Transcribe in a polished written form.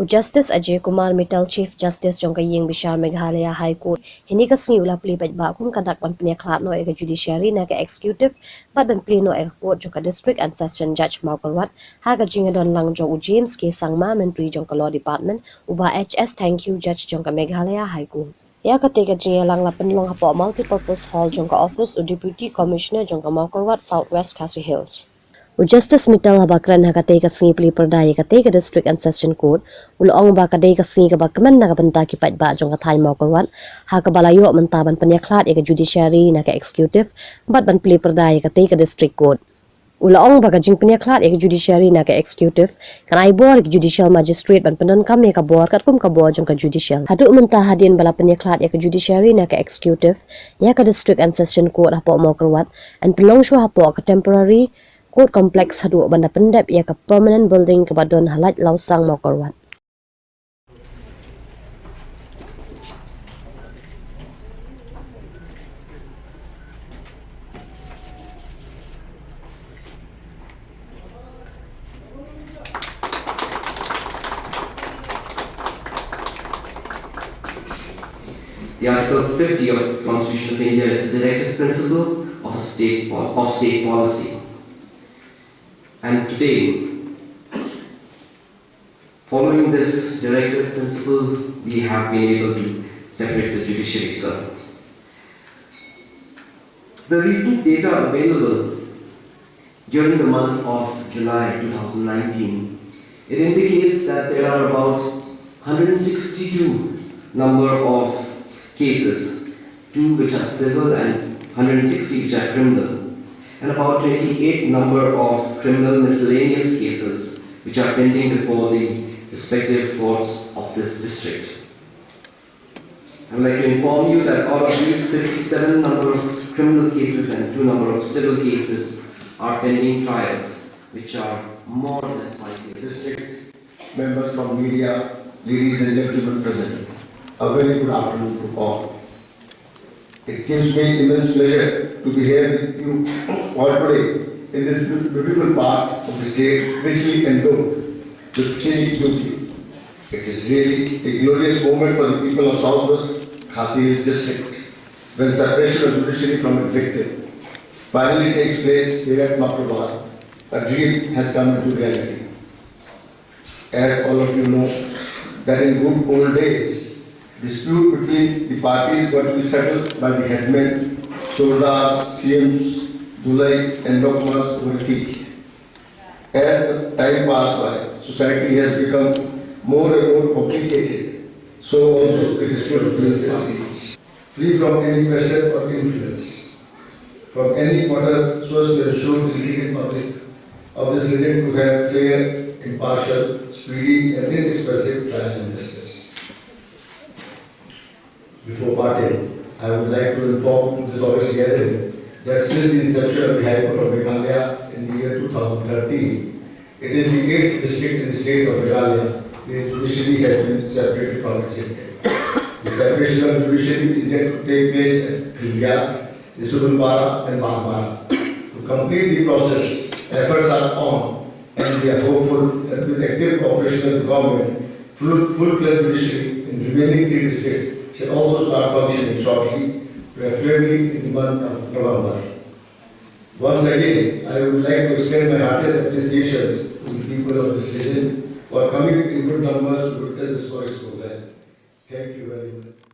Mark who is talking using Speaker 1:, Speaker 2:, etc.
Speaker 1: Justice Ajay Kumar Mittal Chief Justice Jongkaying Bishar Meghalaya High Court hini ka singi ula pli baj ba kum kadak ban pnya khlat no ega judiciary na ka executive bat ban pli no ega court jongka district and session judge Maukalwat ha ka jinga don lang jong James ke sangma menteri jongka law department uba HS thank you judge jongka Meghalaya High Court ya ketika jinga lang la penlong hapo multipurpose hall jongka office u deputy commissioner jongka Maukalwat Southwest Khasi Hills Justice Mittal habakran hakate ka singi pli perdaya kate ka district and session court ulong ba kadai ka singi ka bakman na kabanta ki pat ba jong ka thai Maukalwat ha ka balayo mentaban penyaklat ya ka judiciary na ka executive bat ban pli perdaya kate ka district court ulong ba ka jing penyaklat ya ka judiciary na ka executive kan ai bor ka judicial magistrate ban penon kam ya ka bor kat kum ka bor jong ka judicial hadu menta hadin bala penyaklat ya ka judiciary na ka executive ya ka district and session court hapo Maukalwat and pelong shu hapo ka temporary Court complex hadu banda pendap ia ke permanent building ke badon halat lausang Maukalwat.
Speaker 2: The Article 50 of the Constitution of India is the directive principle of state policy. And today, following this directive principle, we have been able to separate the judiciary. So, the recent data available during the month of July 2019, it indicates that there are about 162 number of cases, 2 which are civil and 160 which are criminal, and about 28 number of criminal miscellaneous cases which are pending before the respective courts of this district. I would like to inform you that out of these 57 number of criminal cases and 2 number of civil cases are pending trials, which are more than 5 years.
Speaker 3: District members from media, ladies and gentlemen present, a very good afternoon to all. It gives me immense pleasure to be here with you all today in this beautiful part of the state richly endowed with scenic beauty. It is really a glorious moment for the people of Southwest Khasi Hills district when separation of judiciary from executive finally takes place here at Maukalwat. A dream has come into reality. As all of you know, that in good old days, dispute between the parties were to be settled by the headmen, Surdars, CMs, Dulai and Dokmas were fixed. As the time passed by, society has become more and more complicated, so also the dispute is free from any pressure or influence, from any matter so as to ensure the legal public of this region to have fair, impartial, speedy and inexpensive trial and justice. Before parting, I would like to inform this august gathering that since the inception of the High Court of Meghalaya in the year 2013, it is the 8th district in the state of Meghalaya where judiciary has been separated from executive. The separation of judiciary is yet to take place at Khiliyat, Sululpara and Baghbara. To complete the process, efforts are on and we are hopeful that with active cooperation of the government, full-fledged judiciary in remaining 3 districts shall also start functioning shortly, preferably in the month of November. Once again, I would like to extend my heartiest appreciation to the people of this region for coming in good numbers to witness this forest program. Thank you very much.